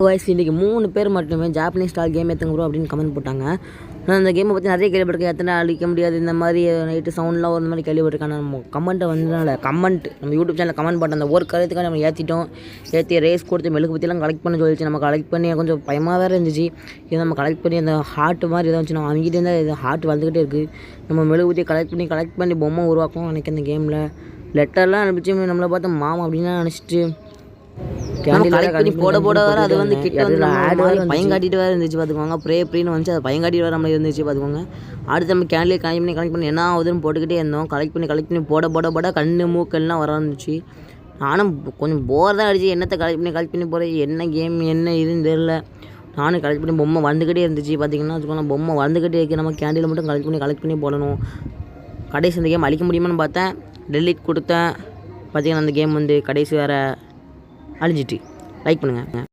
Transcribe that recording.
Voice இன்றைக்கி 3 பேர் மட்டுமே ஜாப்பனீஸ் ஸ்டால் கேம் ஏற்றுங்க ப்ரோ அப்படின்னு கமெண்ட் போட்டாங்க. நான் அந்த கேமை பற்றி நிறைய கேள்விப்பட்டிருக்கேன். எத்தனை அழிக்க முடியாது இந்த மாதிரி நைட்டு சவுண்ட்லாம் ஒரு மாதிரி கேள்விப்பட்டிருக்கேன். நம்ம கமெண்ட்டை வந்தனால நம்ம யூடியூப் சேனலில் கமெண்ட் பண்ண அந்த ஒரு கருத்துக்காக நம்ம ஏற்றி ரேஸ் கொடுத்து மெழுகு பற்றிலாம் கலெக்ட் பண்ண சொல்லிச்சு. நம்ம கலெக்ட் பண்ணி கொஞ்சம் பயமாக வேறு இருந்துச்சு. இது நம்ம கலெக்ட் பண்ணி அந்த ஹார்ட் மாதிரி எதாவது நம்ம அவங்ககிட்ட இருந்தால் இது ஹார்ட் வந்துக்கிட்டே இருக்குது. நம்ம மெழுகு பற்றி கலெக்ட் பண்ணி பொம்மை உருவாக்கும் எனக்கு அந்த கேமில் லெட்டர்லாம் அனுப்பிச்சு நம்மளை பார்த்து மாமா அப்படின்னு நினச்சிட்டு கலெக்ட் பண்ணி போட வேறு அது வந்து கிட்ட வந்து பயங்காட்டிட்டு வேறு இருந்துச்சு பார்த்துக்கோங்க. ப்ரேன்னு வந்துச்சு அதை பயங்காட்டிட்டு வேறு நம்மளே இருந்துச்சு பார்த்துக்கோங்க. அடுத்து நம்ம கேண்டிலே கலெக்ட் பண்ணி என்ன ஆகுதுன்னு போட்டுக்கிட்டே இருந்தோம். கலெக்ட் பண்ணி போட கண்ணு மூக்கெல்லாம் வர இருந்துச்சு. நானும் கொஞ்சம் போர் தான் அடிச்சு என்னத்தை கலெக்ட் பண்ணி போகிறது என்ன கேம் என்ன இதுன்னு தெரில. நானும் கலெக்ட் பண்ணி பொம்மை வந்துக்கிட்டே இருந்துச்சு பார்த்திங்கன்னா வச்சுக்கோங்க. பொம்மை வந்துக்கிட்டே இருக்குது. நம்ம கேண்டில் மட்டும் கலெக்ட் பண்ணி போடணும். கடைசி இந்த கேம் அழிக்க முடியுமான்னு பார்த்தேன். டெலிட் கொடுத்தேன் பார்த்திங்கன்னா அந்த கேம் வந்து கடைசி வேறு அழிஞ்சிட்டு. லைக் பண்ணுங்கள்.